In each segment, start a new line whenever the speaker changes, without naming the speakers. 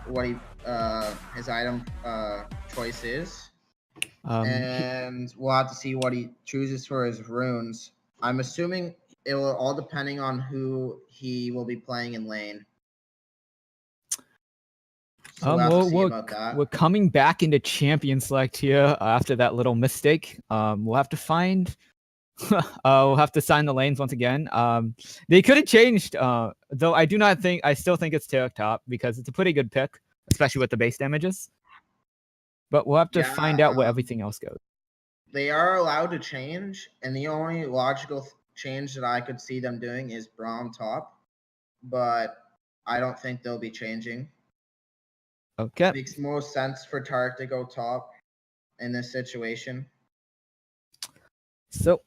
what he his item choice is,
He,
and we'll have to see what he chooses for his runes. I'm assuming it will all depending on who he will be playing in lane. So we'll have to see about that.
we're coming back into champion select here after that little mistake. We'll have to find. We'll have to sign the lanes once again. They could have changed, though. I still think it's Tarek top because it's a pretty good pick, especially with the base damages. But we'll have to find out where everything else goes.
They are allowed to change, and the only logical change that I could see them doing is Braum top, but I don't think they'll be changing.
Okay.
It makes more sense for Tarek to go top in this situation.
So,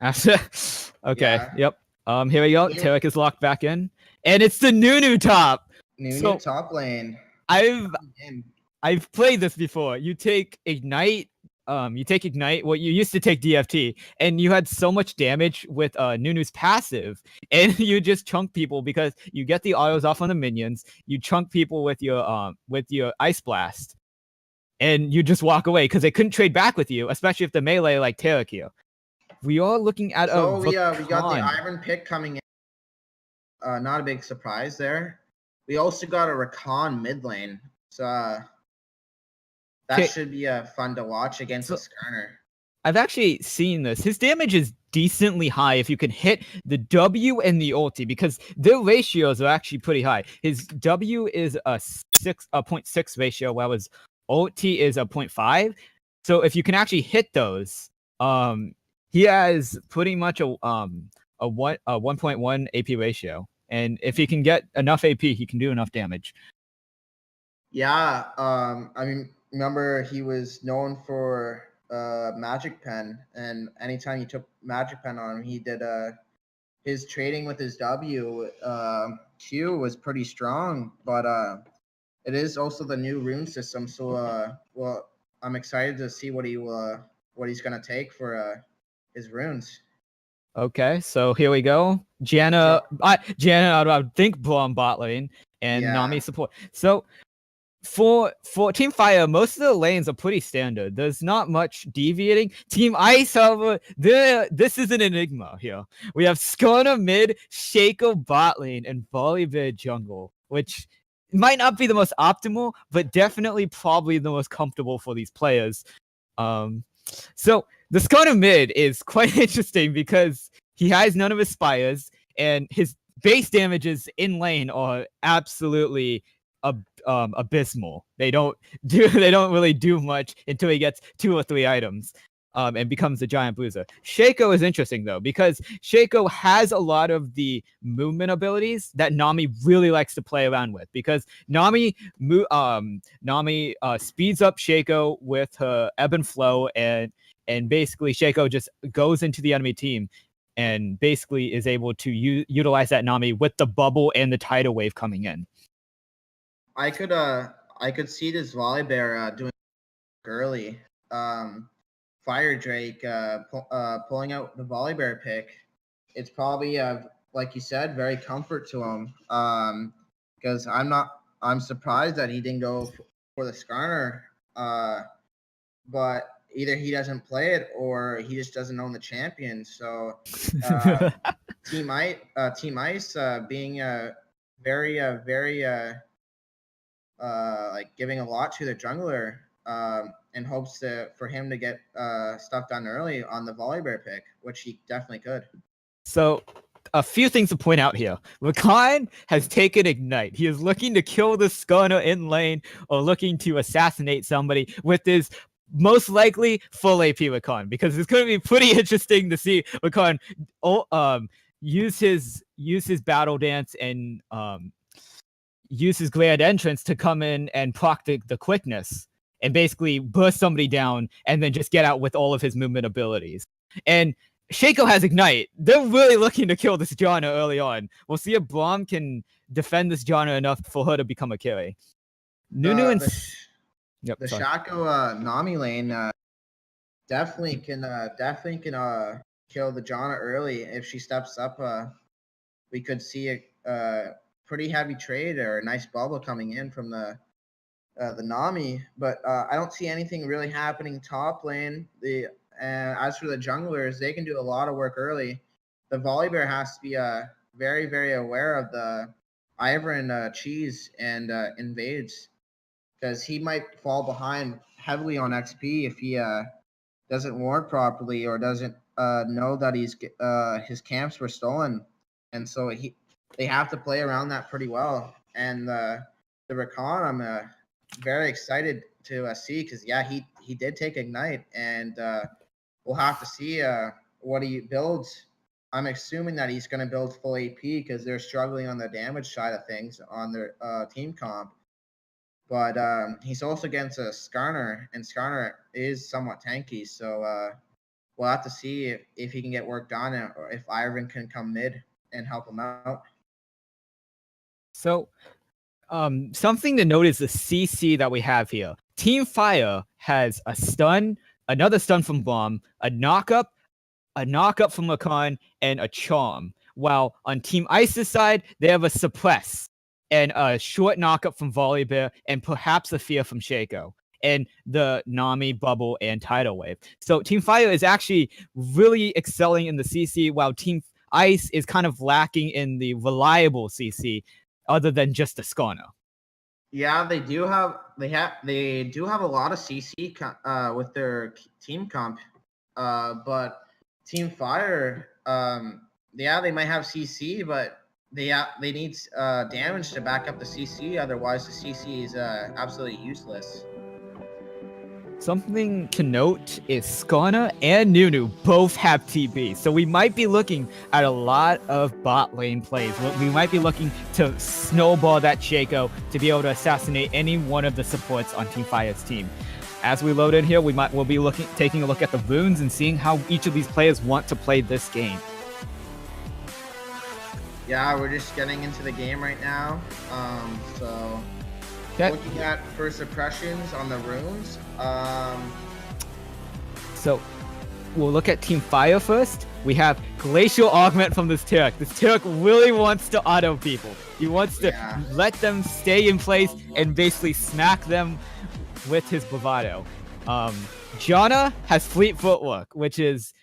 after, okay, yeah. Yep. Here we go. Tarek is locked back in, and it's the Nunu top.
Nunu top lane.
I've played this before. You take Ignite. Well, you used to take DFT, and you had so much damage with Nunu's passive, and you just chunk people because you get the autos off on the minions. You chunk people with your Ice Blast, and you just walk away because they couldn't trade back with you, especially if the melee like Tarek here. We are looking at
we got the Iron pick coming in. Not a big surprise there. We also got a Rakan mid lane, so that should be fun to watch against the Skarner.
I've actually seen this. His damage is decently high if you can hit the W and the ulti because their ratios are actually pretty high. His W is a 0.6 ratio, while his ulti is a 0.5. So if you can actually hit those, he has pretty much a 1.1 AP ratio, and if he can get enough AP, he can do enough damage.
Yeah, I mean, remember he was known for Magic Pen, and anytime you took Magic Pen on him, he did his trading with his W Q was pretty strong, but it is also the new rune system, so well, I'm excited to see what he's gonna take for his runes.
Okay, so here we go. Janna, I would think Braum bot lane and Nami support. So for Team Fire, most of the lanes are pretty standard. There's not much deviating. Team Ice, however, this is an enigma here. We have Skarner mid, Shaco bot lane, and Volibear jungle, which might not be the most optimal, but definitely probably the most comfortable for these players. So the Skarner mid is quite interesting because he has none of his spires, and his base damages in lane are absolutely abysmal. They don't really do much until he gets 2 or 3 items. And becomes a giant bruiser. Shaco is interesting though because Shaco has a lot of the movement abilities that Nami really likes to play around with because Nami speeds up Shaco with her ebb and flow, and basically Shaco just goes into the enemy team and basically is able to utilize that Nami with the bubble and the tidal wave coming in.
I could see this Volibear doing early. Fire Drake pulling out the Volibear pick. It's probably like you said, very comfort to him. Because I'm surprised that he didn't go for the Skarner. But either he doesn't play it or he just doesn't own the champion. So Team Ice being very like giving a lot to the jungler in hopes for him to get stuff done early on the Volibear pick, which he definitely could.
So a few things to point out here. Rakan has taken Ignite. He is looking to kill the Skarner in lane or looking to assassinate somebody with his most likely full AP Rakan, because it's going to be pretty interesting to see Rakan use his battle dance and use his grand entrance to come in and proc the quickness and basically burst somebody down and then just get out with all of his movement abilities. And Shaco has Ignite. They're really looking to kill this Janna early on. We'll see if Braum can defend this Janna enough for her to become a carry. Nunu and
the Shaco Nami lane definitely can kill the Janna early if she steps up. We could see it pretty heavy trade or a nice bubble coming in from the Nami, but I don't see anything really happening top lane. As for the junglers, they can do a lot of work early. The Volibear has to be very, very aware of the Ivern cheese and invades, because he might fall behind heavily on XP if he doesn't ward properly or doesn't know that his camps were stolen, and so they have to play around that pretty well. And the Rakan, I'm very excited to see, because he did take Ignite, and we'll have to see what he builds. I'm assuming that he's going to build full AP, because they're struggling on the damage side of things on their team comp. But he's also against a Skarner, and Skarner is somewhat tanky. So we'll have to see if he can get work done, or if Ivan can come mid and help him out.
So, something to note is the CC that we have here. Team Fire has a stun, another stun from Bomb, a knockup from Lacan, and a charm. While on Team Ice's side, they have a suppress and a short knockup from Volibear, and perhaps a fear from Shaco, and the Nami, Bubble, and Tidal Wave. So Team Fire is actually really excelling in the CC, while Team Ice is kind of lacking in the reliable CC, other than just the Skarner.
Yeah, they do have a lot of CC with their team comp, but Team Fire, they might have CC, but they need damage to back up the CC. Otherwise, the CC is absolutely useless.
Something to note is Skarner and Nunu both have TB, so we might be looking at a lot of bot lane plays. We might be looking to snowball that Shaco to be able to assassinate any one of the supports on Team Fire's team. As we load in here, we'll be taking a look at the runes and seeing how each of these players want to play this game.
Yeah, we're just getting into the game right now. So looking at first impressions on the runes.
So we'll look at Team Fire first. We have Glacial Augment from this Turk. This Turk really wants to auto people. He wants to let them stay in place and basically smack them with his bravado. Janna has Fleet Footwork, which is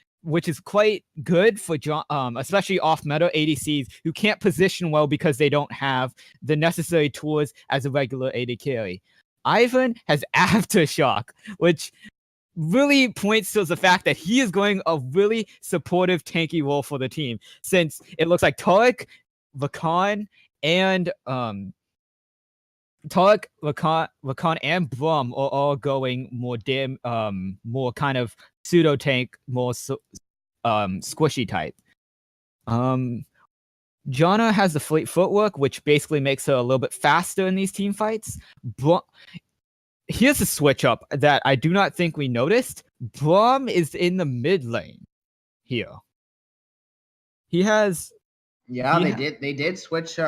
quite good for especially off-meta ADCs who can't position well because they don't have the necessary tools as a regular AD carry. Ivan has Aftershock, which really points to the fact that he is going a really supportive tanky role for the team, since it looks like Taric, Vakan, and Lacan, and Brum are all going more kind of pseudo tank, more squishy type. Janna has the Fleet Footwork, which basically makes her a little bit faster in these team fights. Here's a switch up that I do not think we noticed. Brum is in the mid lane here. He has.
Yeah, they did switch.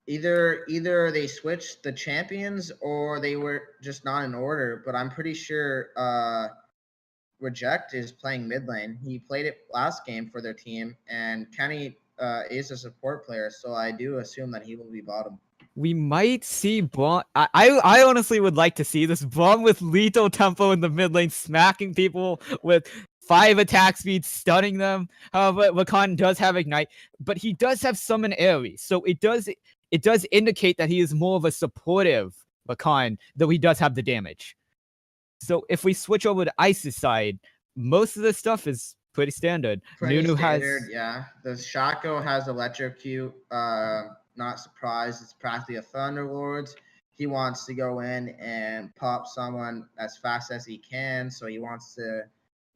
Either they switched the champions or they were just not in order. But I'm pretty sure Reject is playing mid lane. He played it last game for their team, and Kenny is a support player, so I do assume that he will be bottom.
We might see Brum. I honestly would like to see this Brum with lethal tempo in the mid lane, smacking people with 5 attack speed, stunning them. However, Lacan does have Ignite, but he does have Summon Ares, so it does indicate that he is more of a supportive Lacan, though he does have the damage. So if we switch over to Ice's side, most of the stuff is pretty standard.
Nunu standard, yeah. The Shaco has Electrocute. Not surprised. It's practically a Thunderlord. He wants to go in and pop someone as fast as he can, so he wants to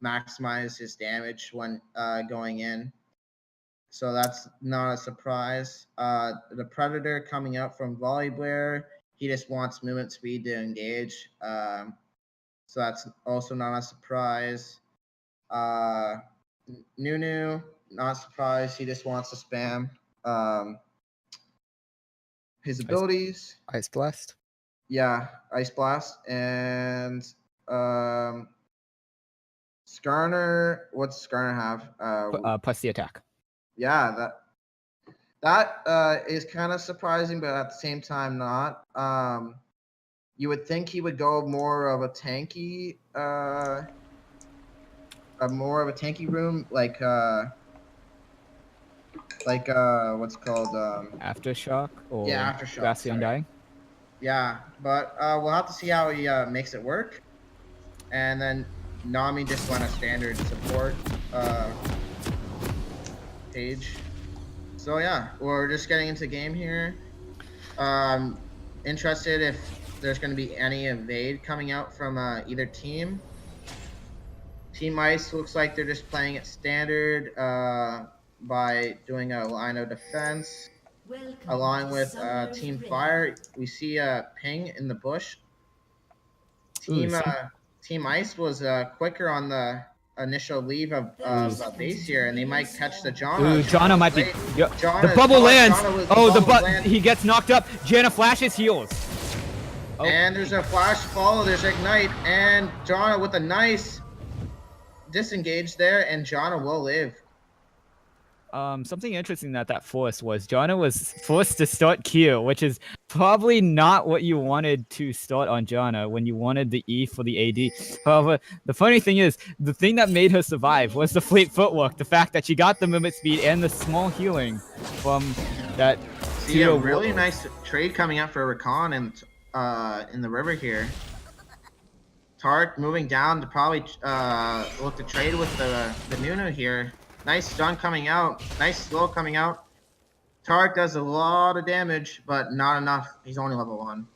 maximize his damage when going in. So that's not a surprise. The Predator coming up from Volibear, he just wants movement speed to engage. So that's also not a surprise. Nunu, not surprised. He just wants to spam his abilities.
Ice Blast.
Yeah, Ice Blast. And Skarner, what's Skarner have?
Plus the attack.
Yeah, That is kind of surprising, but at the same time not. You would think he would go more of a tanky, room, what's it called?
Aftershock or
Yeah, aftershock.
Grassy
Sorry.
Undying.
Yeah, but we'll have to see how he makes it work. And then Nami just went a standard support page. So yeah, we're just getting into game here. Interested if there's going to be any evade coming out from either team. Team Ice looks like they're just playing it standard by doing a line of defense. Along with Team Fire, we see a ping in the bush. Team Ice was quicker on the initial leave of base here, and they might catch the Janna.
Ooh, Janna might be.
Janna
The bubble lands.
Janna
He gets knocked up. Janna flashes heals.
Oh. And there's a flash follow. There's Ignite, and Janna with a nice disengage there, and Janna will live.
Something interesting that force was Janna was forced to start Q, which is probably not what you wanted to start on Janna when you wanted the E for the AD. However, the funny thing is, the thing that made her survive was the fleet footwork, the fact that she got the movement speed and the small healing from that.
See a really nice trade coming out for Rakan in the river here. Tark moving down to probably look to trade with the Nunu here. Nice stun coming out. Nice slow coming out. Tark does a lot of damage, but not enough. He's only level 1.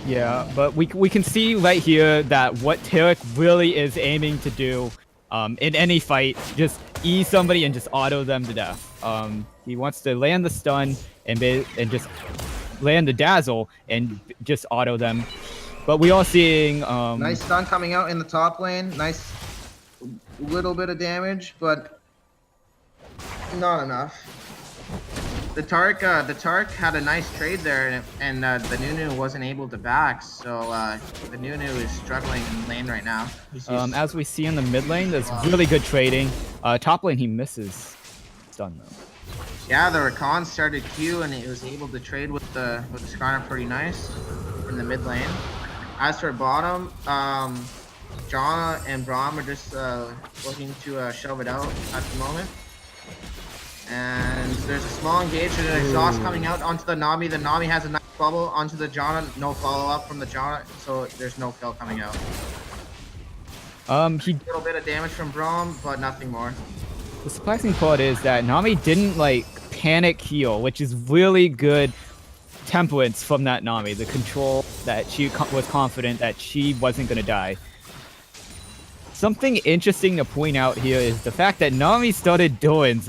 Yeah, but we can see right here that what Tarek really is aiming to do in any fight, just E somebody and just auto them to death. He wants to land the stun and just land the dazzle and just auto them. But we are seeing
nice stun coming out in the top lane. Nice little bit of damage, but not enough. The Tark had a nice trade there, and the Nunu wasn't able to back, so the Nunu is struggling in lane right now.
As we see in the mid lane, there's really good trading. Top lane, he misses stun though.
Yeah, the Rakan started Q, and he was able to trade with the Skarner pretty nice in the mid lane. As for bottom, Janna and Braum are just looking to shove it out at the moment. And there's a small engagement and exhaust coming out onto the Nami. The Nami has a nice bubble onto the Janna. No follow-up from the Janna, so there's no kill coming out. A little bit of damage from Braum, but nothing more.
The surprising part is that Nami didn't panic heal, which is really good temperance from that Nami. The control that she was confident that she wasn't going to die. Something interesting to point out here is the fact that Nami started Doran's,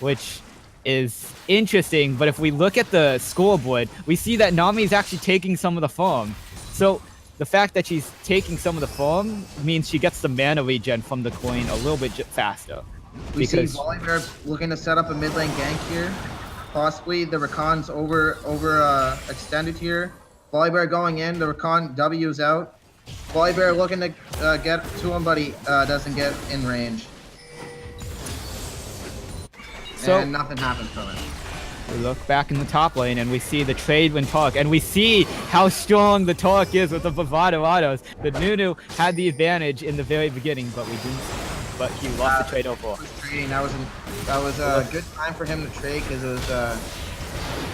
which is interesting, but if we look at the scoreboard, we see that Nami is actually taking some of the farm. So the fact that she's taking some of the farm means she gets the mana regen from the coin a little bit faster.
We see Volibear looking to set up a mid lane gank here. Possibly the Rakan's over extended here. Volibear going in, the Rakan W's out. Volibear looking to get to him, but he doesn't get in range. So, and nothing happens from it.
We look back in the top lane and we see the trade when Tark, and we see how strong the Tark is with the Bravado autos. The Nunu had the advantage in the very beginning, but he lost the trade overall.
That was a good time for him to trade because it was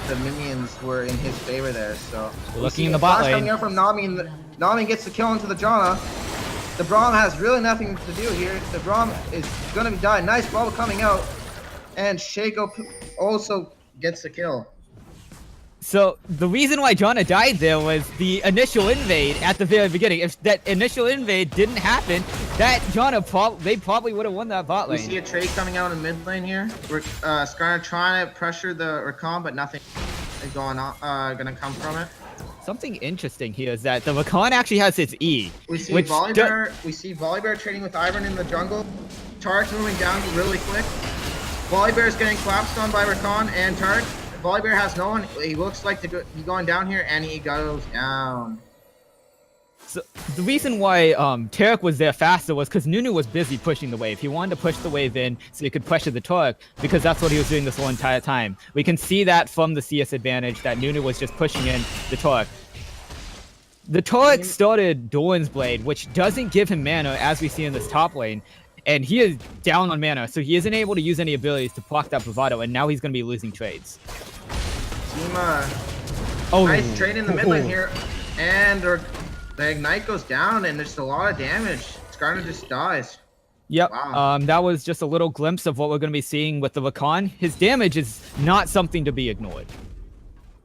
the minions were in his favor there. So
looking in the bot lane,
coming out from Nami, and Nami gets the kill into the Janna. The Braum has really nothing to do here. The Braum is gonna die. Nice bubble coming out, and Shaco also gets the kill.
So the reason why Janna died there was the initial invade at the very beginning. If that initial invade didn't happen, that Janna they probably would have won that bot lane.
We see a trade coming out in mid lane here. We're Skarner trying to pressure the Rakan, but nothing is gonna come from it.
Something interesting here is that the Rakan actually has its E.
We see Volibear trading with Ivern in the jungle. Tark moving down really quick. Volibear is getting collapsed on by Rakan and Tark. Volibear has no one. He looks like he's going down here, and he goes down.
So the reason why Tarek was there faster was because Nunu was busy pushing the wave. He wanted to push the wave in so he could pressure the Torque because that's what he was doing this whole entire time. We can see that from the CS advantage that Nunu was just pushing in the Torque. The Torque started Doran's Blade, which doesn't give him mana as we see in this top lane. And he is down on mana, so he isn't able to use any abilities to block that Bravado, and now he's going to be losing trades.
Nice trade in the mid lane here. And the Ignite goes down, and there's a lot of damage. Skarner just dies.
Yep.
Wow.
That was just a little glimpse of what we're going to be seeing with the Rakan. His damage is not something to be ignored.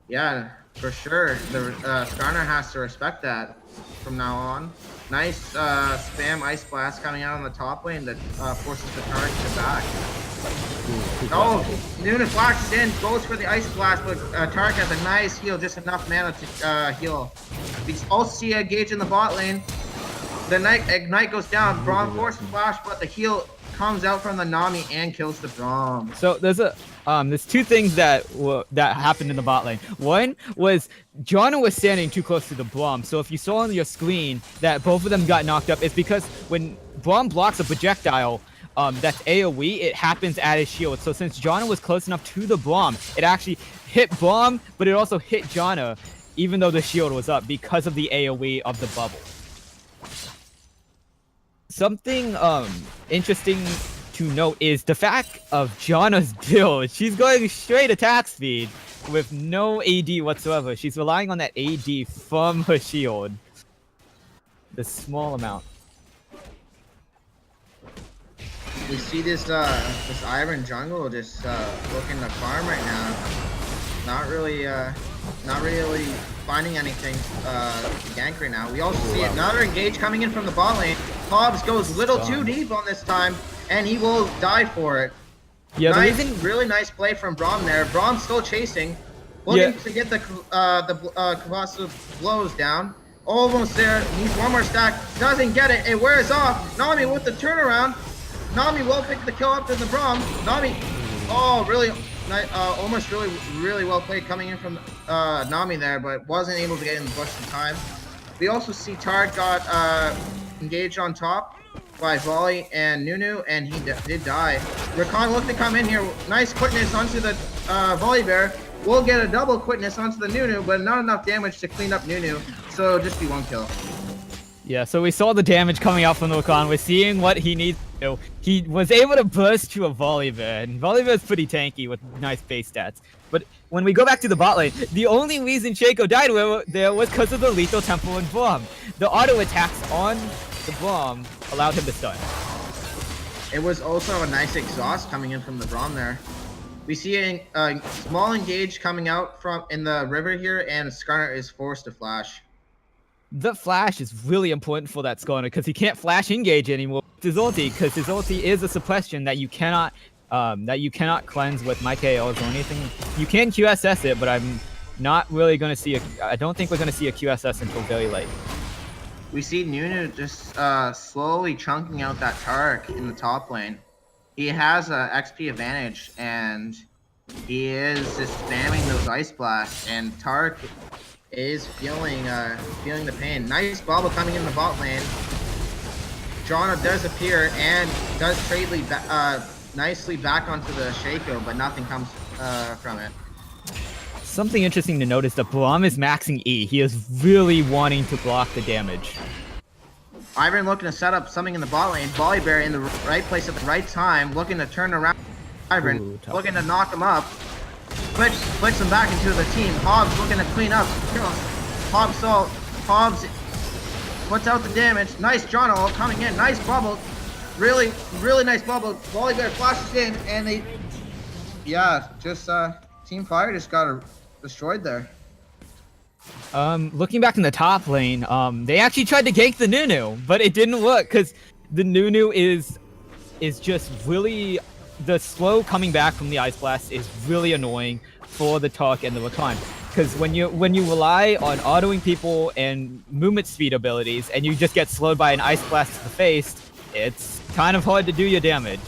Yeah, for sure. The Skarner has to respect that from now on. Nice spam Ice Blast coming out on the top lane that forces the Tarek to back. Oh, Nunu flashes in, goes for the Ice Blast, but Tarek has a nice heal, just enough mana to heal. We also see a Gage in the bot lane. The Ignite goes down, Braum forces flash, but the heal comes out from the Nami and kills the Braum.
So there's two things that happened in the bot lane. One was Janna was standing too close to the Braum, so if you saw on your screen that both of them got knocked up, it's because when Braum blocks a projectile, that's AoE, it happens at his shield. So since Janna was close enough to the Braum, it actually hit Braum, but it also hit Janna, even though the shield was up, because of the AoE of the bubble. Something interesting to note is the fact of Janna's build. She's going straight attack speed with no AD whatsoever. She's relying on that AD from her shield. The small amount.
We see this Iron jungle just looking to farm right now. Not really finding anything to gank right now. We also see another engage coming in from the bot lane. Hobbs goes a little too deep on this time, and he will die for it.
Yeah,
really nice play from Braum there. Braum still chasing, looking to get the Colossus blows down. Almost there, needs one more stack, doesn't get it, it wears off. Nami with the turnaround. Nami will pick the kill up to the Braum. Nami, really well played coming in from Nami there, but wasn't able to get in the bush in time. We also see Tarek got engaged on top by Volley and Nunu, and he did die. Rakan looking to come in here. Nice quickness onto the Volley Bear. We'll get a double quickness onto the Nunu, but not enough damage to clean up Nunu, so just be one kill.
Yeah, so we saw the damage coming out from the Rakan. We're seeing what he needs to do. He was able to burst to a Volley Bear, and Volley Bear is pretty tanky with nice base stats. But when we go back to the bot lane, the only reason Shaco died there was because of the Lethal Temple and Braum. The auto attacks on the Braum allowed him to stun.
It was also a nice exhaust coming in from the Braum there. We see a small engage coming out from in the river here, and Skarner is forced to flash.
The flash is really important for that Skarner because he can't flash engage anymore with his ulti, because his ulti is a suppression that you cannot cleanse with my KOs or anything. You can QSS it, but I'm not really going to see I don't think we're going to see a QSS until very late.
We see Nunu just slowly chunking out that Tarek in the top lane. He has a XP advantage, and he is just spamming those Ice Blasts, and Tarek is feeling the pain. Nice bubble coming in the bot lane. Janna does appear and does trade lead nicely back onto the Shaco, but nothing comes from it.
Something interesting to note is that Braum is maxing E. He is really wanting to block the damage.
Ivan looking to set up something in the bot lane. Volley Bear in the right place at the right time, looking to turn around Ivan, looking to knock him up. Flicks him back into the team. Hobbs looking to clean up. Hobbs puts out the damage. Nice John coming in. Nice bubble. Really nice bubble. Volley Bear flashes in, and Team Fire just got destroyed there.
Looking back in the top lane, they actually tried to gank the Nunu, but it didn't work because the Nunu is just really, the slow coming back from the Ice Blast is really annoying for the Tark and the Rakan. Because when you rely on autoing people and movement speed abilities and you just get slowed by an Ice Blast to the face, it's kind of hard to do your damage.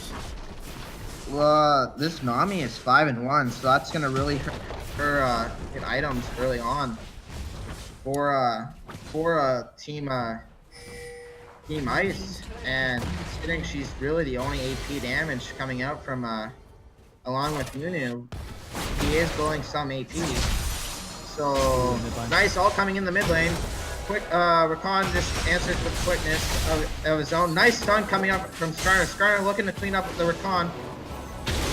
Well, this Nami is 5-1, so that's gonna really hurt her get items early on for for Team Ice, and considering she's really the only AP damage coming out from along with Nunu, he is going some AP. So nice, all coming in the mid lane. Quick, Rakan just answers with quickness of his own. Nice stun coming up from Skarner. Skarner looking to clean up the Rakan.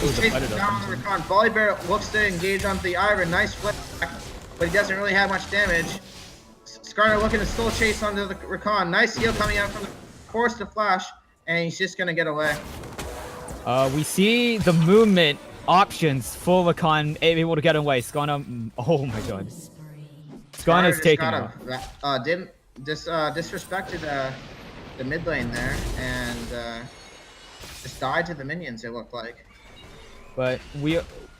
He's chasing down the Rakan. Volibear looks to engage onto the Iron. Nice flip back, but he doesn't really have much damage. Skarner looking to still chase onto the Rakan. Nice heal coming out from the force to flash, and he's just gonna get away.
We see the movement options for Rakan able to get away. Skarner, oh my god. Skarner's taking him.
Disrespected the mid lane there, and just died to the minions, it looked like.
But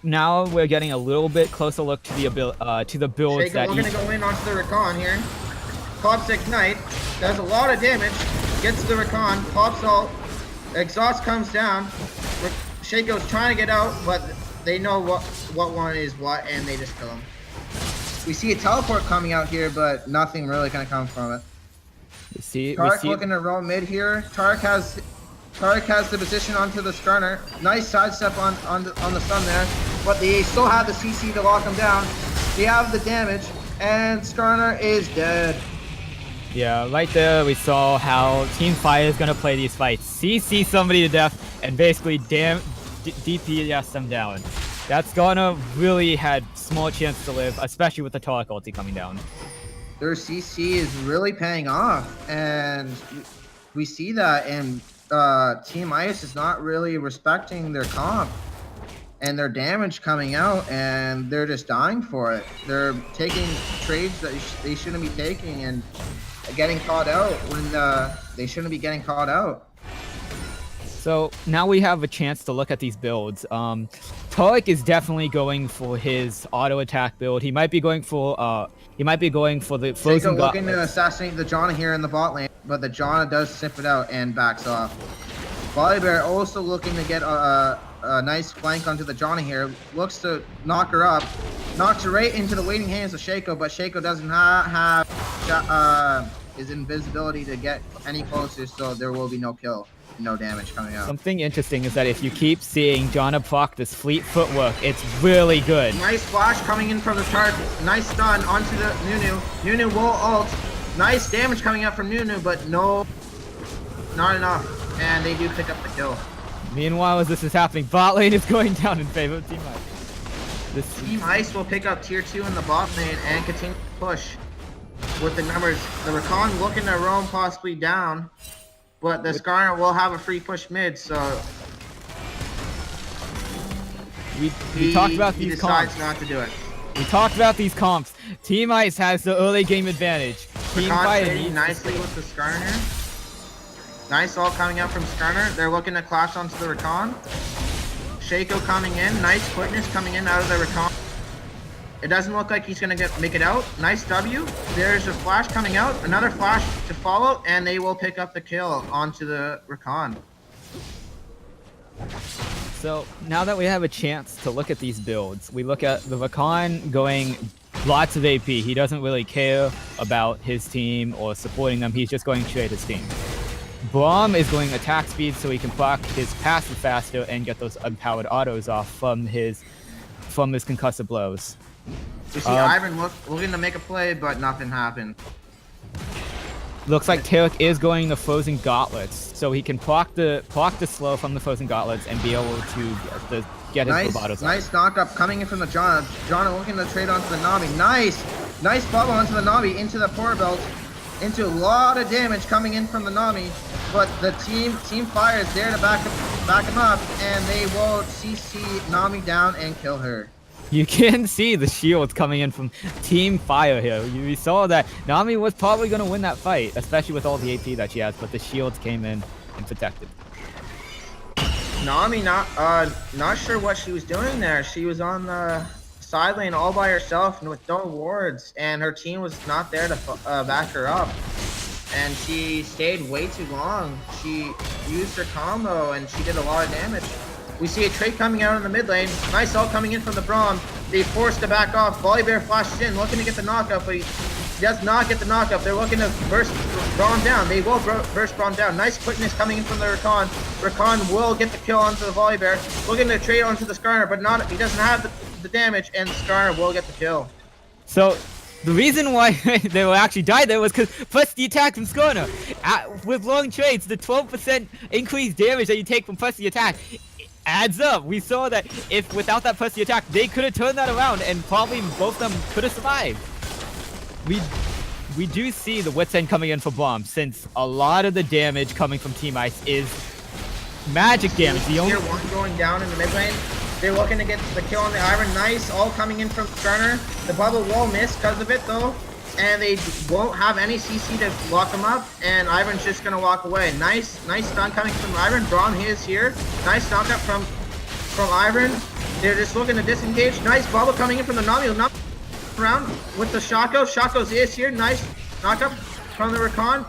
now we're getting a little bit closer look to the builds
Shaco
that
looking to go in onto the Rakan here. Pops Ignite, does a lot of damage, gets the Rakan, pops ult, exhaust comes down. Shaco's trying to get out, but they know what one is what, and they just kill him. We see a teleport coming out here, but nothing really gonna come from it. Tarek looking to roam mid here. Tarek has the position onto the Skarner. Nice sidestep on the stun there, but they still have the CC to lock him down. They have the damage, and Skarner is dead.
Yeah, right there we saw how Team Fire is gonna play these fights. CC somebody to death and basically DPS them down. That's gonna really had small chance to live, especially with the Tarek ulti coming down.
Their CC is really paying off, and we see that, and Team Ice is not really respecting their comp and their damage coming out, and they're just dying for it. They're taking trades that they shouldn't be taking and getting caught out when they shouldn't be getting caught out.
So now we have a chance to look at these builds. Tarek is definitely going for his auto attack build. He might be going for the frozen
Shaco looking to assassinate the Janna here in the bot lane, but the Janna does sniff it out and backs off. Volibear also looking to get a nice flank onto the Janna here. Looks to knock her up. Knocks her right into the waiting hands of Shaco, but Shaco doesn't have his invisibility to get any closer, so there will be no kill. No damage coming out.
Something interesting is that if you keep seeing Janna proc this fleet footwork, it's really good.
Nice flash coming in from the Tark. Nice stun onto the Nunu. Nunu will ult. Nice damage coming out from Nunu, but no, not enough. And they do pick up the kill.
Meanwhile, as this is happening, bot lane is going down in favor of Team Ice.
Team Ice will pick up tier 2 in the bot lane and continue to push with the numbers. The Rakan looking to roam possibly down. But the Skarner will have a free push mid, so
we talked about these
decides
comps.
not to do it.
We talked about these comps. Team Ice has the early game advantage. Team Fire
hitting nicely with the Skarner. Nice all coming out from Skarner. They're looking to clash onto the Rakan. Shaco coming in. Nice quickness coming in out of the Rakan. It doesn't look like he's going to make it out. Nice W. There's a flash coming out. Another flash to follow, and they will pick up the kill onto the Rakan.
So now that we have a chance to look at these builds, we look at the Rakan going lots of AP. He doesn't really care about his team or supporting them. He's just going straight his team. Braum is going attack speed so he can block his passive faster and get those unpowered autos off from his concussive blows.
You see Ivan looking to make a play, but nothing happened.
Looks like Tarek is going the frozen gauntlets, so he can proc the slow from the frozen gauntlets and be able to get his bravados.
Nice knock-up coming in from the Janna. Janna looking to trade onto the Navi. Nice bubble onto the Navi, into the power belt, into a lot of damage coming in from the Navi. But the Team Fire is there to back him up, and they will CC Navi down and kill her.
You can see the shields coming in from Team Fire here. You saw that Nami was probably going to win that fight, especially with all the AP that she has, but the shields came in and protected.
Nami not sure what she was doing there. She was on the side lane all by herself and with no wards, and her team was not there to back her up. And she stayed way too long. She used her combo and she did a lot of damage. We see a trade coming out in the mid lane. Nice ult coming in from the Braum. They forced to back off. Volibear flashes in, looking to get the knockout, but does not get the knockup. They're looking to burst Braum down. They will burst Braum down. Nice quickness coming in from the Rakan. Rakan will get the kill onto the Volley Bear. Looking to trade onto the Skarner, but not. He doesn't have the damage, and Skarner will get the kill.
So the reason why they will actually die there was because plus the attack from Skarner. With long trades, the 12% increased damage that you take from plus the attack adds up. We saw that if without that plus the attack, they could have turned that around and probably both of them could have survived. We do see the Wits End coming in for Braum, since a lot of the damage coming from Team Ice is magic damage. The only
Tier 1 going down in the mid lane. They're looking to get the kill on the Iron. Nice, all coming in from Skarner. The bubble will miss because of it though, and they won't have any CC to lock them up, and Ivan's just gonna walk away. Nice stun coming from Ivan. Braum is here. Nice knockup from Ivan. They're just looking to disengage. Nice bubble coming in from the Nami. Around with the Shaco. Shaco's is here. Nice knockup from the Rakan.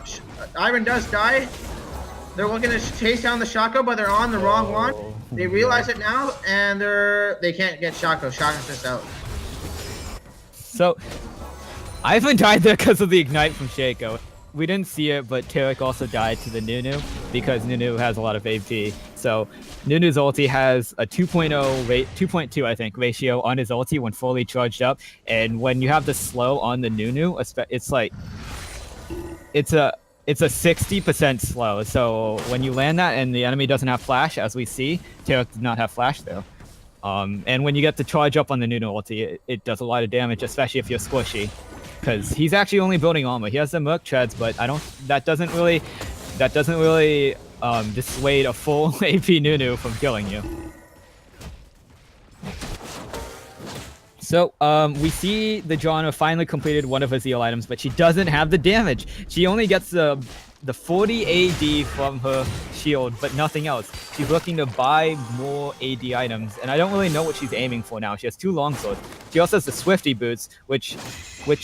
Ivan does die. They're looking to chase down the Shaco, but they're on the wrong one. They realize it now, and they can't get Shaco. Shaco's just out.
So, Ivan died there because of the ignite from Shaco. We didn't see it, but Tarek also died to the Nunu because Nunu has a lot of AP. So Nunu's ulti has a 2.2 I think ratio on his ulti when fully charged up, and when you have the slow on the Nunu, it's like it's a 60% slow. So when you land that and the enemy doesn't have flash, as we see, Tarek did not have flash though. And when you get the charge up on the Nunu ulti, it does a lot of damage, especially if you're squishy. Because he's actually only building armor. He has the Merc treads, but that doesn't really dissuade a full AP Nunu from killing you. So we see the Janna finally completed one of her Zeal items, but she doesn't have the damage. She only gets the 40 AD from her shield, but nothing else. She's looking to buy more AD items, and I don't really know what she's aiming for now. She has 2 longswords. She also has the Swifty boots, which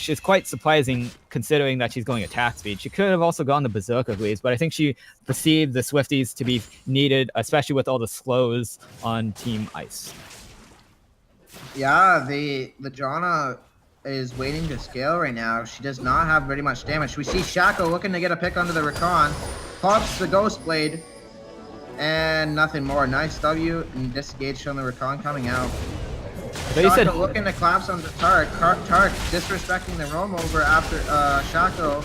is quite surprising considering that she's going attack speed. She could have also gone the Berserker Greaves, but I think she perceived the Swifties to be needed, especially with all the slows on Team Ice.
Yeah, the Janna is waiting to scale right now. She does not have very much damage. We see Shaco looking to get a pick onto the Rakan. Pops the Ghost Blade, and nothing more. Nice W and disengage from the Rakan coming out. Shaco looking to collapse on the Tarek. Tarek disrespecting the roam over after Shaco.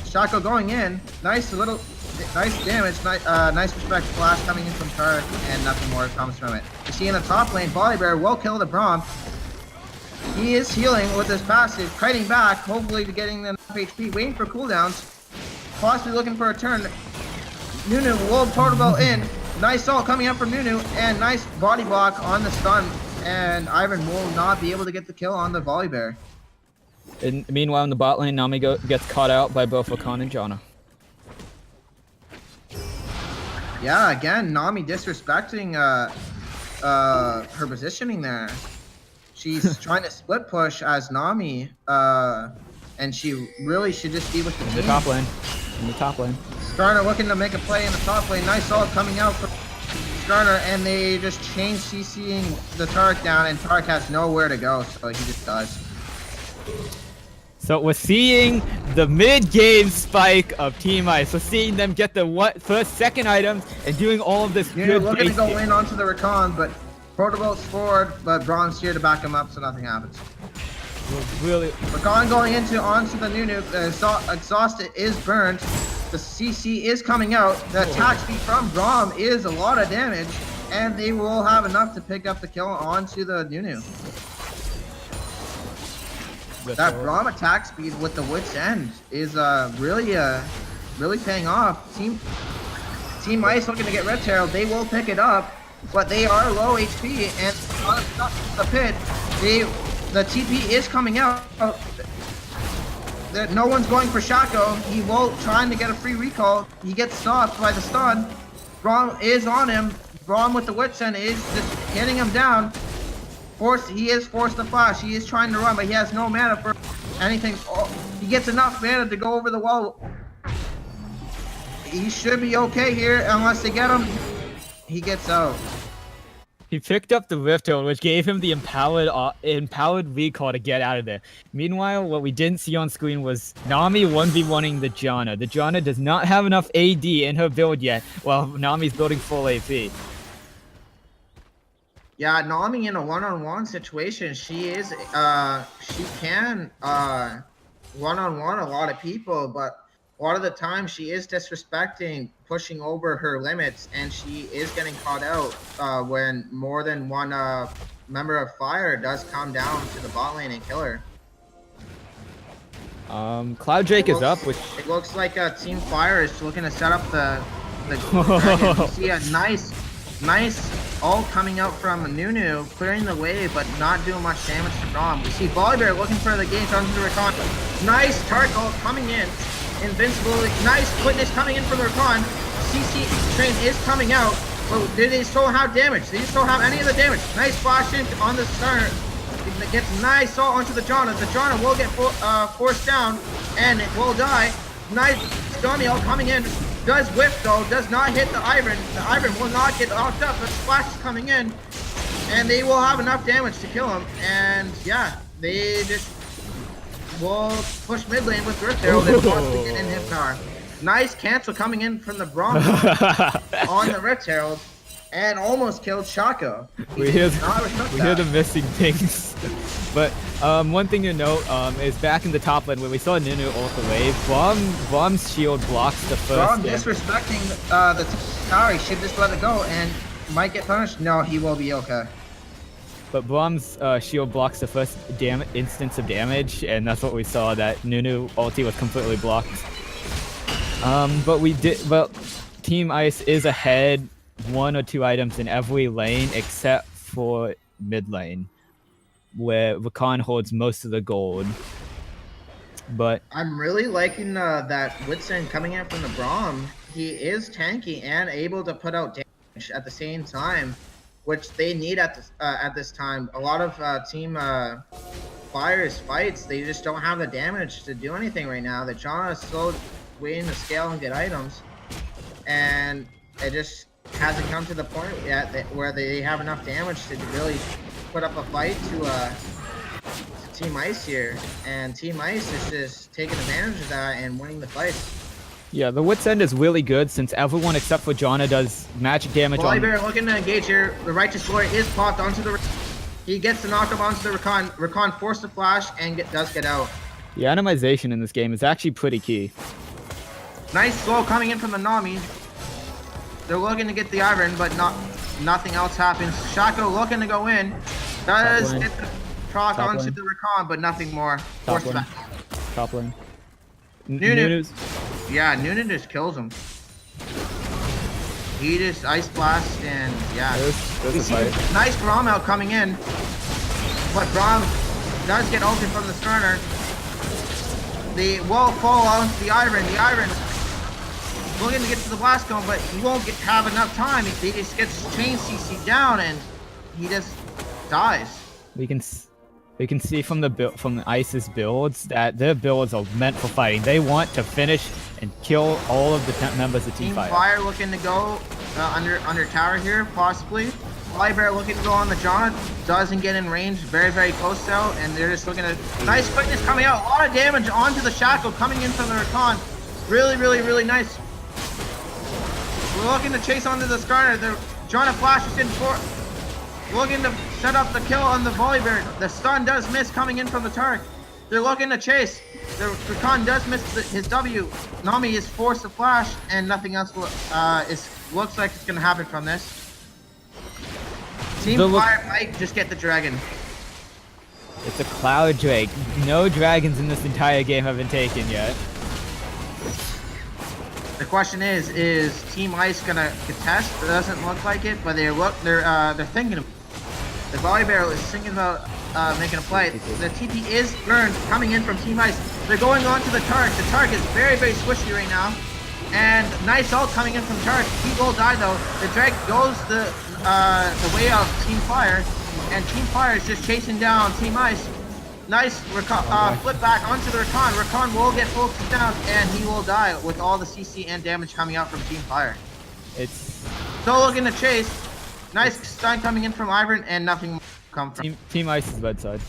Shaco going in. Nice damage. Nice respect flash coming in from Tarek, and nothing more comes from it. You see in the top lane, Volley Bear will kill the Braum. He is healing with his passive, kiting back, hopefully to getting enough HP, waiting for cooldowns, possibly looking for a turn. Nunu will portable in. Nice ult coming up from Nunu, and nice body block on the stun, and Ivan will not be able to get the kill on the Volley Bear.
And meanwhile, in the bot lane, Nami gets caught out by both Rakan and Janna.
Yeah, again, Nami disrespecting her positioning there. She's trying to split push as Nami, and she really should just be with the team.
In the top lane.
Skarner looking to make a play in the top lane. Nice ult coming out from Skarner, and they just change CCing the Tarek down, and Tarek has nowhere to go, so he just dies.
So we're seeing the mid-game spike of Team Ice. We're seeing them get the first, second items and doing all of this good
looking to go in onto the Rakan, but Portabo's forward, but Braum's here to back him up, so nothing happens.
Really,
Rakan going onto the Nunu. Exhausted is burned. The CC is coming out. The attack speed from Braum is a lot of damage, and they will have enough to pick up the kill onto the Nunu. That Braum attack speed with the Wits End is really paying off. Team Ice looking to get Red Terrell. They will pick it up, but they are low HP, and the pit. The TP is coming out. No one's going for Shaco. He will trying to get a free recall. He gets stopped by the stun. Braum is on him. Braum with the Wits End is just getting him down. He is forced to flash. He is trying to run, but he has no mana for anything. Oh, he gets enough mana to go over the wall. He should be okay here, unless they get him. He gets out.
He picked up the Rift Herald, which gave him the empowered recall to get out of there. Meanwhile, what we didn't see on screen was Nami 1v1ing the Janna. The Janna does not have enough AD in her build yet, while Nami's building full AP.
Yeah, Nami in a one-on-one situation, she can one-on-one a lot of people, but a lot of the time she is disrespecting, pushing over her limits, and she is getting caught out when more than one member of Fire does come down to the bot lane and kill her.
Cloud Drake is up, which
it looks like Team Fire is looking to set up the dragon. You see a nice ult coming out from Nunu, clearing the way, but not doing much damage to Braum. We see Volibear looking for the gauge onto the Recon. Nice Tark ult coming in. Invincibility. Nice quickness coming in from the Recon. CC train is coming out, but do they still have damage? They still have any of the damage. Nice flash in on the stern. It gets nice ult onto the Janna. The Janna will get forced down, and it will die. Nice Stormy ult coming in. Does whiff though, does not hit the Ivern. The Ivern will not get knocked up, but Splash is coming in, and they will have enough damage to kill him. And yeah, they just will push mid lane with Rift Herald and wants to get in his power. Nice cancel coming in from the Braum on the Rift Herald, and almost killed Shaco.
We hear the missing things. But one thing to note is back in the top lane when we saw Nunu ult the wave, Braum's shield blocks the first.
Braum disrespecting the tower. He should just let it go and might get punished. No, he will be okay.
But Braum's shield blocks the first instance of damage, and that's what we saw. That Nunu ulti was completely blocked. But Team Ice is ahead 1 or 2 items in every lane except for mid lane, where Rakan holds most of the gold. But
I'm really liking that Whitson coming in from the Braum. He is tanky and able to put out damage at the same time, which they need at this time. A lot of Team Fire's fights, they just don't have the damage to do anything right now. The Janna is still waiting to scale and get items, and it just hasn't come to the point yet where they have enough damage to really put up a fight to Team Ice here, and Team Ice is just taking advantage of that and winning the fight.
Yeah, the Wit's End is really good since everyone except for Janna does magic damage on...
Volibear looking to engage here. The Righteous Glory is popped onto the... He gets the knock up onto the Rakan. Rakan forced the flash and does get out.
The atomization in this game is actually pretty key.
Nice slow coming in from the Nami. They're looking to get the Ivern, but nothing else happens. Shaco looking to go in. Does get the proc onto the Rakan, but nothing more.
Top lane.
Nunu. Yeah, Nunu just kills him. He just Ice Blast and yeah.
There's a fight.
Nice Braum out coming in. But Braum does get ulted from the Sterner. The will fall on the Ivern. The Ivern looking to get to the Blast Cone, but he won't have enough time. He just gets chain CC down and he just dies.
We can see from the Ice's builds that their builds are meant for fighting. They want to finish and kill all of the members of Team Fire.
Team Fire looking to go under tower here, possibly. Volibear looking to go on the Janna, doesn't get in range, very, very close out, and they're just looking at nice quickness coming out. A lot of damage onto the Shackle coming in from the Rakan. Really, really, really nice. We're looking to chase onto the Skarner. The Janna flashes in for... Looking to set up the kill on the Volibear. The stun does miss coming in from the turret. They're looking to chase. The Rakan does miss his W. Nami is forced to flash, and nothing else looks like it's going to happen from this. Team Fire might just get the dragon.
It's a Cloud Drake. No dragons in this entire game have been taken yet.
The question is Team Ice gonna contest? It doesn't look like it, but they're thinking of. The Volibear is thinking about making a play. The TP is burned coming in from Team Ice. They're going on to the Tark. The Tark is very, very squishy right now. And nice ult coming in from Tark. He will die though. The Drake goes the way of Team Fire, and Team Fire is just chasing down Team Ice. Nice flip back onto the Rakan. Rakan will get focused down, and he will die with all the CC and damage coming out from Team Fire.
It's
still looking to chase. Nice stun coming in from Ivern, and nothing come from
Team Ice's bedside.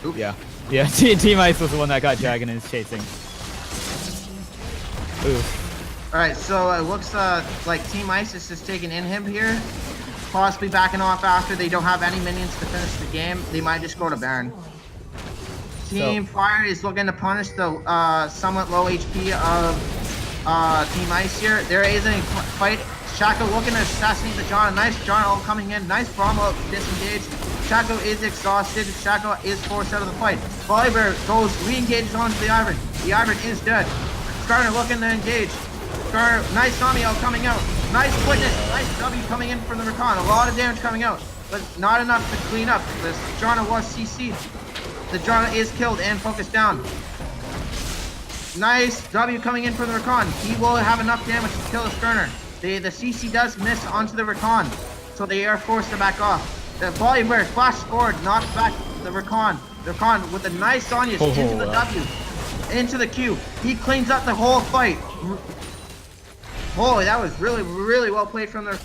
Oops.
Yeah. Team Ice was the one that got Dragon and is chasing. Oof.
Alright, so it looks like Team Ice is just taking inhib here. Possibly backing off after they don't have any minions to finish the game. They might just go to Baron. Team Fire is looking to punish the somewhat low HP of Team Ice here. There is a fight. Shaco looking to assassinate the John. Nice John all coming in. Nice Brahma disengaged. Shaco is exhausted. Shaco is forced out of the fight. Volibear goes re-engages onto the Ivern. The Ivern is dead. Skarner looking to engage. Skarner, nice Namiel coming out. Nice quickness. Nice W coming in from the Recon. A lot of damage coming out, but not enough to clean up. The Janna was CC'd. The Janna is killed and focused down. Nice W coming in from the Recon. He will have enough damage to kill the Skarner. The CC does miss onto the Recon, so they are forced to back off. The Volibear flashes forward, knocks back the Recon. The Recon with a nice Sonya's into the W, into the Q. He cleans up the whole fight. Holy, that was really, really well played from the...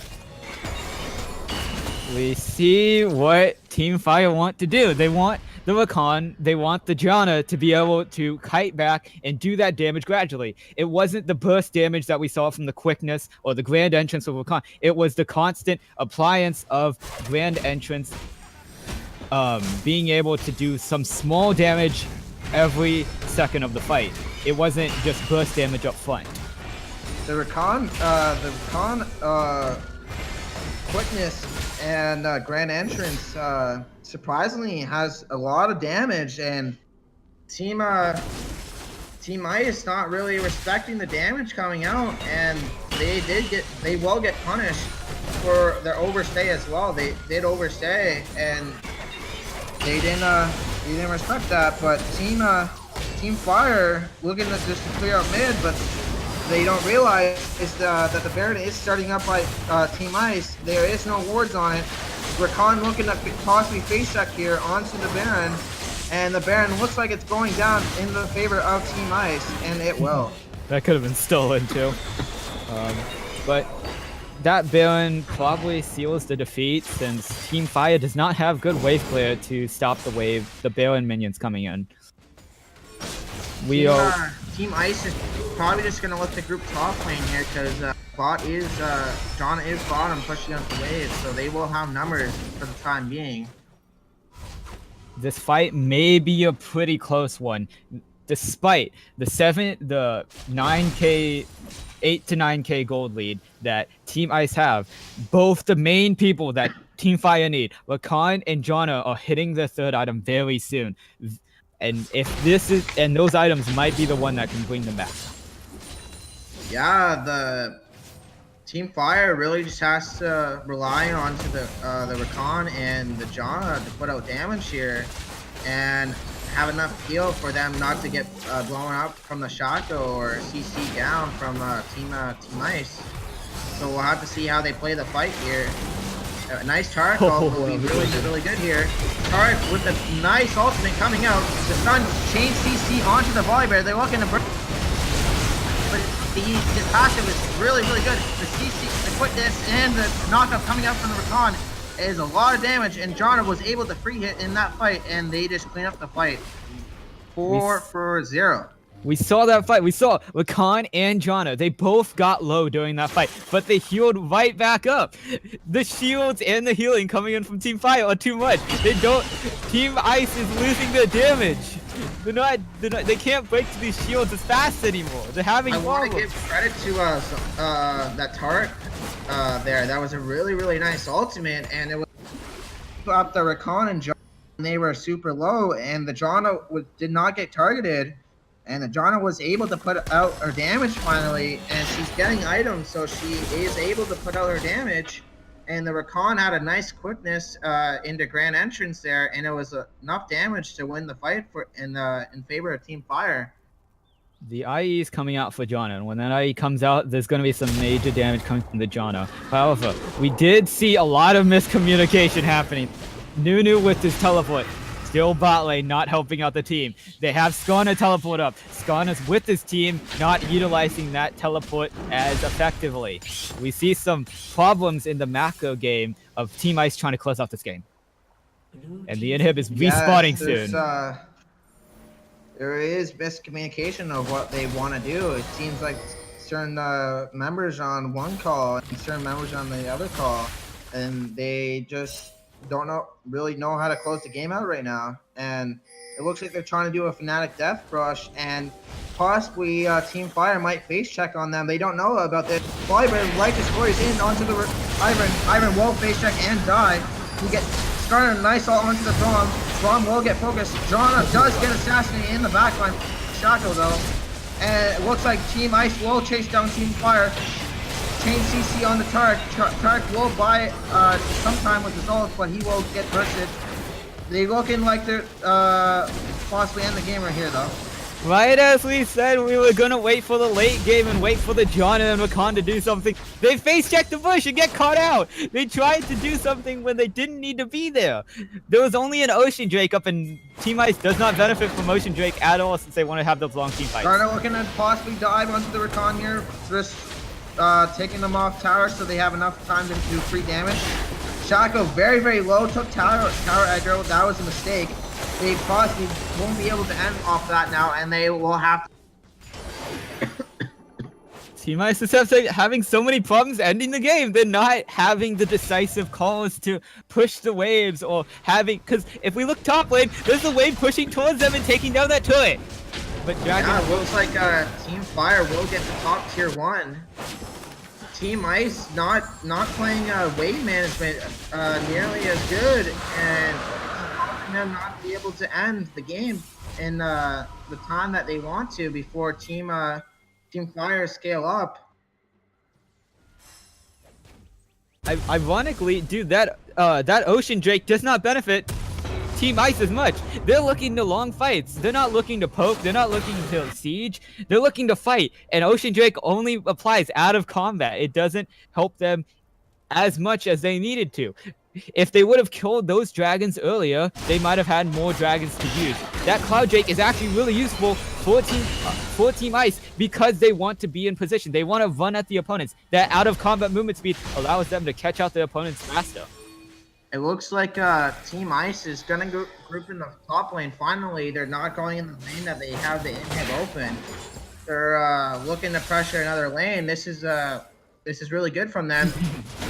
We see what Team Fire want to do. They want the Rakan, they want the Janna to be able to kite back and do that damage gradually. It wasn't the burst damage that we saw from the quickness or the grand entrance of Rakan. It was the constant appliance of grand entrance, being able to do some small damage every second of the fight. It wasn't just burst damage up front.
The Rakan quickness and grand entrance surprisingly has a lot of damage, and Team Ice not really respecting the damage coming out, and they will get punished for their overstay as well. They did overstay, and they didn't respect that. But Team Fire looking to just clear out mid, but they don't realize that the Baron is starting up by Team Ice. There is no wards on it. Rakan looking to possibly face check here onto the Baron, and the Baron looks like it's going down in the favor of Team Ice, and it will.
That could have been stolen too. But that Baron probably seals the defeat, since Team Fire does not have good wave clear to stop the Baron minions coming in.
Team Ice is probably just gonna let the group top lane here, because Janna is bottom pushing out the wave, so they will have numbers for the time being.
This fight may be a pretty close one, despite the 9k, 8 to 9k gold lead that Team Ice have. Both the main people that Team Fire need, Rakan and Janna, are hitting their third item very soon. And those items might be the one that can bring them back.
Yeah, the Team Fire really just has to rely on to the Rakan and the Janna to put out damage here, and have enough heal for them not to get blown up from the Shaco or CC down from Team Ice. So we'll have to see how they play the fight here. Nice Tarek will be really good here. Tarek with the nice ultimate coming out. The stun chain CC onto the Volibear. They're looking to break, but his passive is really good. The CC, the quickness, and the knockup coming out from the Rakan is a lot of damage, and Janna was able to free hit in that fight, and they just clean up the fight. 4-0.
We saw that fight. We saw Rakan and Janna. They both got low during that fight, but they healed right back up. The shields and the healing coming in from Team Fire are too much. Team Ice is losing their damage. They can't break through these shields as fast anymore. They're having problems.
I want to give credit to that Tarek there. That was a really nice ultimate, and it was up the Rakan and Janna. They were super low, and the Janna did not get targeted. And the Janna was able to put out her damage finally, and she's getting items, so she is able to put out her damage. And the Rakan had a nice quickness into Grand Entrance there, and it was enough damage to win the fight in favor of Team Fire.
The IE is coming out for Janna, and when that IE comes out, there's going to be some major damage coming from the Janna. However, we did see a lot of miscommunication happening. Nunu with his teleport still bot lane, not helping out the team. They have Skana teleport up. Skana's with his team, not utilizing that teleport as effectively. We see some problems in the macro game of Team Ice trying to close out this game. And the inhib is respawning soon.
There is miscommunication of what they want to do. It seems like certain members on one call and certain members on the other call, and they just don't really know how to close the game out right now. And it looks like they're trying to do a Fnatic Death Rush, and possibly Team Fire might face check on them. They don't know about this. Volibear Righteous Glory's in onto the Ivan. Ivan will face check and die. He gets started a nice ult onto the Braum. Braum will get focused. Jonna does get assassinated in the backline. Shaco though. And it looks like Team Ice will chase down Team Fire. Chain CC on the Tarek. Tarek will buy some time with his ult, but he will get bursted. They looking like they're possibly end the game right here though.
Right as we said, we were gonna wait for the late game and wait for the John and Rakan to do something. They face check the bush and get caught out. They tried to do something when they didn't need to be there. There was only an Ocean Drake up, and Team Ice does not benefit from Ocean Drake at all since they want to have those long team fights.
Garner looking to possibly dive onto the Rakan here, just taking them off tower so they have enough time to do free damage. Shaco very, very low, took tower aggro. That was a mistake. They possibly won't be able to end off that now, and they will have to.
Team Ice is having so many problems ending the game. They're not having the decisive calls to push the waves or having, because if we look top lane, there's a wave pushing towards them and taking down that turret. But Dragon,
yeah, it looks like Team Fire will get the top tier 1. Team Ice not playing wave management nearly as good, and them not be able to end the game in the time that they want to before Team Fire scale up.
Ironically, dude, that Ocean Drake does not benefit Team Ice as much. They're looking to long fights. They're not looking to poke. They're not looking to siege. They're looking to fight. And Ocean Drake only applies out of combat. It doesn't help them as much as they needed to. If they would have killed those dragons earlier, they might have had more dragons to use. That Cloud Drake is actually really useful for Team Ice because they want to be in position. They want to run at the opponents. That out of combat movement speed allows them to catch out the opponents faster.
It looks like Team Ice is going to group in the top lane. Finally, they're not going in the lane that they have the inhib open. They're looking to pressure another lane. This is really good from them.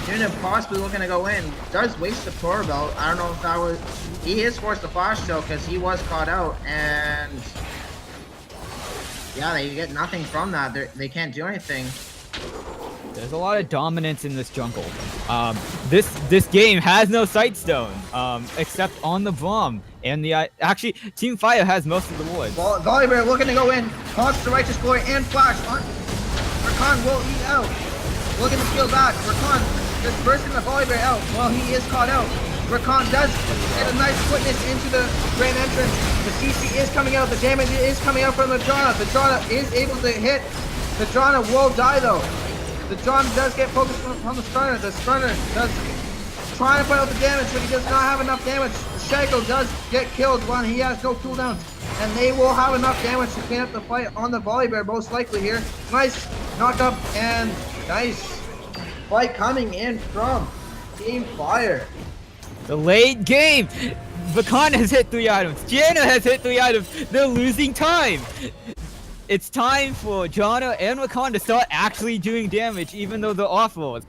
Nuna possibly looking to go in. Does waste the Tor belt. I don't know if that was... He is forced to flash though because he was caught out. And... yeah, they get nothing from that. They can't do anything.
There's a lot of dominance in this jungle. This game has no Sightstone, except on the bomb. And actually, Team Fire has most of the wards.
Volibear looking to go in. Taunts the Righteous Glory and flash. Rakan will eat out. Looking to steal back. Rakan just bursting the Volibear out while he is caught out. Rakan does get a nice quickness into the grand entrance. The CC is coming out. The damage is coming out from the Drana. The Drana is able to hit. The Drana will die though. The Drana does get focused on the Stunner. The Stunner does try to put out the damage, but he does not have enough damage. Shaco does get killed when he has no cooldowns. And they will have enough damage to clean up the fight on the Volibear most likely here. Nice knock up and nice fight coming in from Team Fire.
The late game. Vakan has hit 3 items. Janna has hit 3 items. They're losing time. It's time for Janna and Rakan to start actually doing damage, even though they're off-rollers.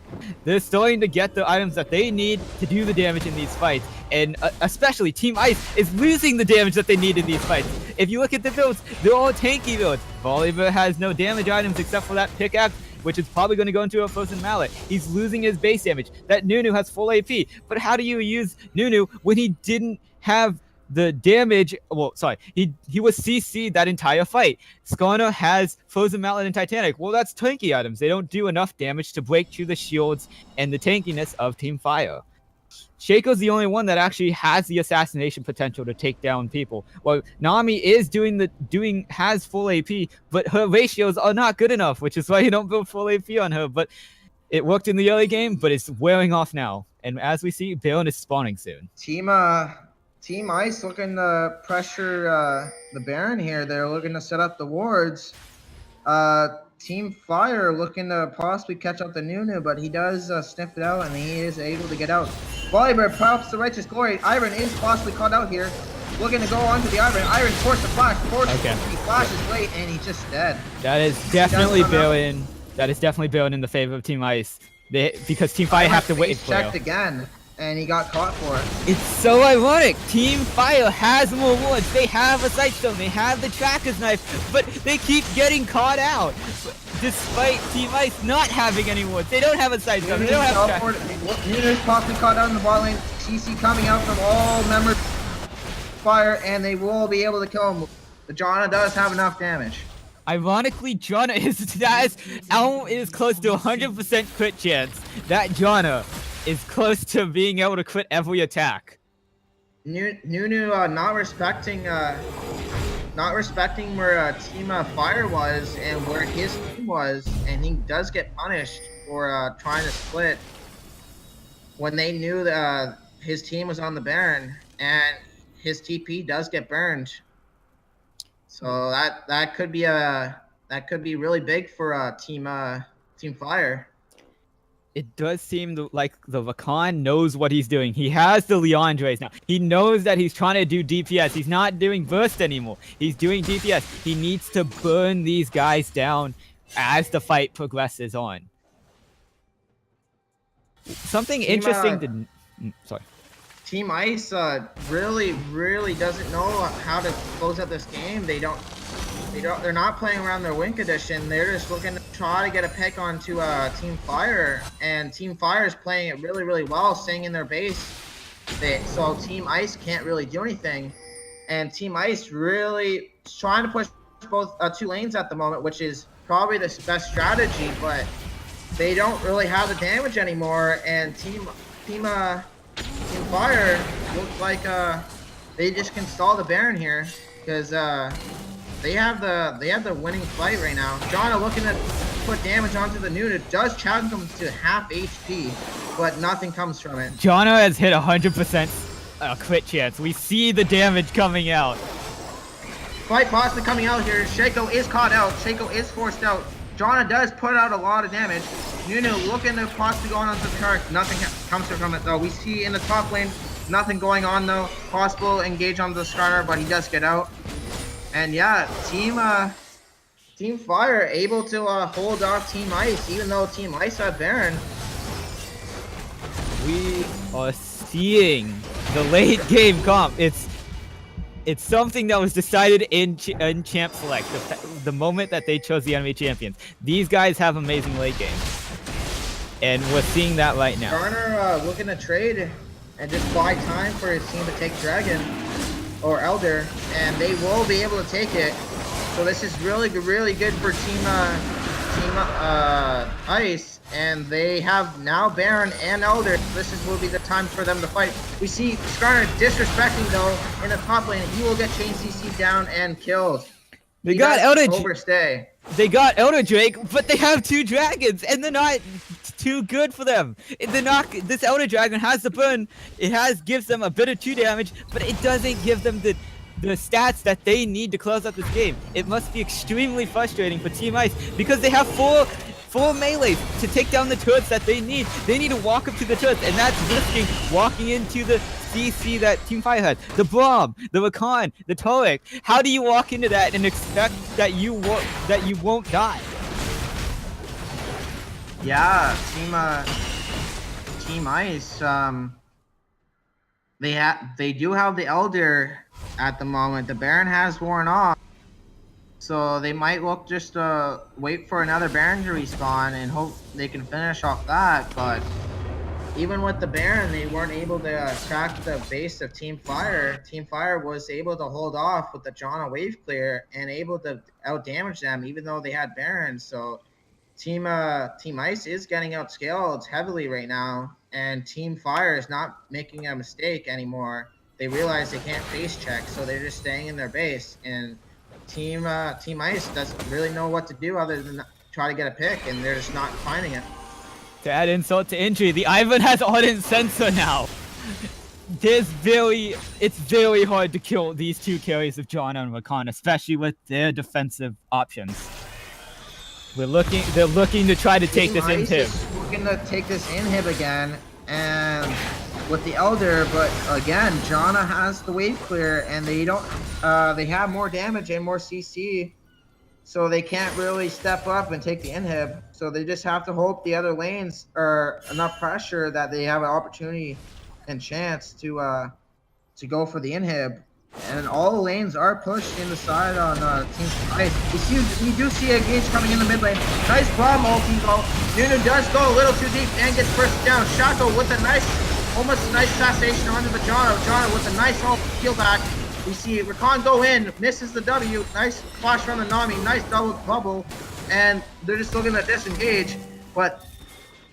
They're starting to get the items that they need to do the damage in these fights. And especially Team Ice is losing the damage that they need in these fights. If you look at the builds, they're all tanky builds. Volibear has no damage items except for that pickaxe, which is probably going to go into a Frozen Mallet. He's losing his base damage. That Nunu has full AP. But how do you use Nunu when he didn't have the damage? Well, sorry, he was CC'd that entire fight. Skana has Frozen Mallet and Titanic. Well, that's tanky items. They don't do enough damage to break through the shields and the tankiness of Team Fire. Shaco's the only one that actually has the assassination potential to take down people. Well, Nami is has full AP, but her ratios are not good enough, which is why you don't build full AP on her. But it worked in the early game, but it's wearing off now. And as we see, Baron is spawning soon.
Team Team Ice looking to pressure the Baron here. They're looking to set up the wards. Team Fire looking to possibly catch up to Nunu, but he does sniff it out, and he is able to get out. Volibear pops the Righteous Glory. Iron is possibly caught out here. Looking to go onto the Iron. Iron forced the flash. He flashes late, and he's just dead.
That is definitely building. That is definitely building in the favor of Team Ice. Because Team Fire have to wait for
checked again, and he got caught for it.
It's so ironic. Team Fire has more wards. They have a sight stone. They have the Tracker's Knife, but they keep getting caught out. Despite Team Ice not having any wards. They don't have a sight stone. They don't have
Nunu's possibly caught out in the bot lane. CC coming out from all members of Fire, and they will be able to kill him. The Janna does have enough damage.
Ironically, Janna is close to 100% crit chance. That Janna is close to being able to crit every attack.
Nunu not respecting where Team Fire was and where his team was, and he does get punished for trying to split when they knew that his team was on the Baron, and his TP does get burned. So that could be really big for Team Fire.
It does seem like the Rakan knows what he's doing. He has the Leandres now. He knows that he's trying to do DPS. He's not doing burst anymore. He's doing DPS. He needs to burn these guys down as the fight progresses on. Something interesting to... Sorry.
Team Ice really doesn't know how to close out this game. They're not playing around their Wink Edition. They're just looking to try to get a pick onto Team Fire, and Team Fire is playing it really well, staying in their base. So Team Ice can't really do anything, and Team Ice really is trying to push both two lanes at the moment, which is probably the best strategy, but they don't really have the damage anymore, and Team Fire looks like they just can stall the Baron here because they have the winning fight right now. Janna looking to put damage onto the Nunu, does challenge him to half HP, but nothing comes from it.
Janna has hit 100% crit chance. We see the damage coming out.
Fight possibly coming out here. Shaco is caught out. Shaco is forced out. Janna does put out a lot of damage. Nunu looking to possibly go onto the turret. Nothing comes from it though. We see in the top lane, nothing going on though. Possible engage onto the starter, but he does get out. And yeah, Team Fire able to hold off Team Ice, even though Team Ice had Baron.
We are seeing the late game comp. It's something that was decided in Champ Select, the moment that they chose the enemy champions. These guys have amazing late game. And we're seeing that right now.
Garner looking to trade and just buy time for his team to take Dragon or Elder, and they will be able to take it. So this is really good for Team Ice, and they have now Baron and Elder. Will be the time for them to fight. We see Skarner disrespecting though in the top lane. He will get chain CC down and killed.
They got Elder
overstay.
They got Elder Drake, but they have two dragons, and they're not too good for them. This Elder Dragon has the burn. It gives them a bit of 2 damage, but it doesn't give them the stats that they need to close out this game. It must be extremely frustrating for Team Ice because they have four melees to take down the turrets that they need. They need to walk up to the turrets, and that's risking walking into the CC that Team Fire had. The Braum, the Rakan, the Torek. How do you walk into that and expect that you won't die?
Yeah, Team Ice. They do have the Elder at the moment. The Baron has worn off, so they might look just to wait for another Baron to respawn and hope they can finish off that. But even with the Baron, they weren't able to crack the base of Team Fire. Team Fire was able to hold off with the Janna wave clear and able to out damage them, even though they had Baron. So Team Ice is getting outscaled heavily right now, and Team Fire is not making a mistake anymore. They realize they can't base check, so they're just staying in their base. And Team Ice doesn't really know what to do other than try to get a pick, and they're just not finding it.
To add insult to injury, the Ivan has Ardent Sensor now. it's very hard to kill these two carries of John and Rakan, especially with their defensive options. They're looking to try to take this inhib.
Looking to take this inhib again, and with the Elder, but again, Janna has the wave clear, and they don't. They have more damage and more CC, so they can't really step up and take the inhib. So they just have to hope the other lanes are enough pressure that they have an opportunity and chance to go for the inhib. And all the lanes are pushed in the side on Team Ice. We do see a Gage coming in the mid lane. Nice bomb ulti though. Nunu does go a little too deep and gets first down. Shaco with a almost nice assassination onto the Janna. Janna with a nice peel back. We see Rakan go in, misses the W. Nice flash from the Nami. Nice double bubble. And they're just looking to disengage. But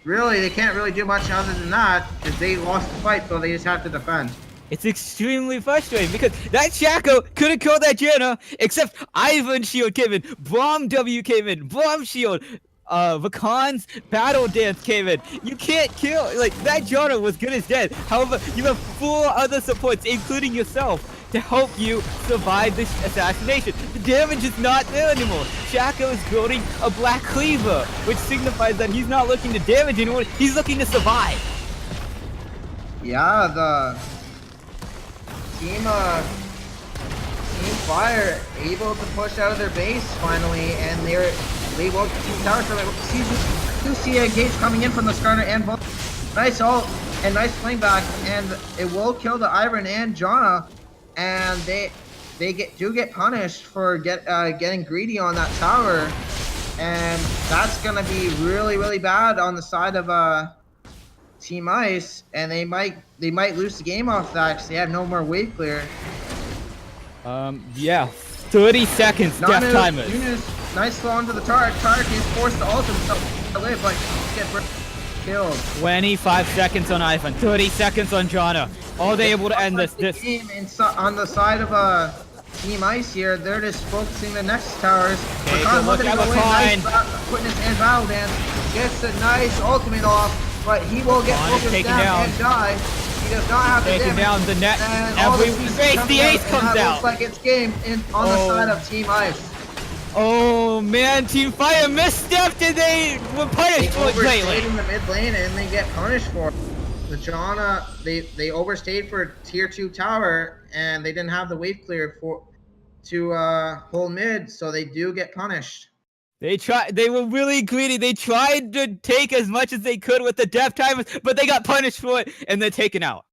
really, they can't really do much other than that because they lost the fight, so they just have to defend.
It's extremely frustrating because that Shaco could have killed that Janna, except Ivan shield came in, Braum W came in, Braum shield, Rakan's battle dance came in. You can't kill, like, that Janna was good as dead. However, you have 4 other supports, including yourself, to help you survive this assassination. The damage is not there anymore. Shaco is building a Black Cleaver, which signifies that he's not looking to damage anyone, he's looking to survive.
Yeah, the Team Fire able to push out of their base finally, and they will Team Tower from it. You see a Gage coming in from the Skarner and both. Nice ult and nice fling back, and it will kill the Ivan and Janna, and they do get punished for getting greedy on that tower, and that's gonna be really bad on the side of Team Ice, and they might lose the game off that because they have no more wave clear.
Yeah, 30 seconds death timers.
Nice slow onto the Tark. Tark is forced to ult himself to live, but get killed.
25 seconds on Ivan, 30 seconds on Janna. Are they able to end this?
Game on the side of Team Ice here, they're just focusing the next towers.
Rakan looking to go in.
Nice witness and battle dance. Gets a nice ultimate off, but he will get focused down and die. He does not have the
taking
damage.
down the net.
Every
face, the ace comes out.
Looks like it's game on the side of Team Ice.
Oh man, Team Fire misstepped and they were punished for it greatly.
In the mid lane and they get punished for it. The Janna, they overstayed for tier 2 tower and they didn't have the wave clear to hold mid, so they do get punished.
They were really greedy. They tried to take as much as they could with the death timers, but they got punished for it and they're taken out.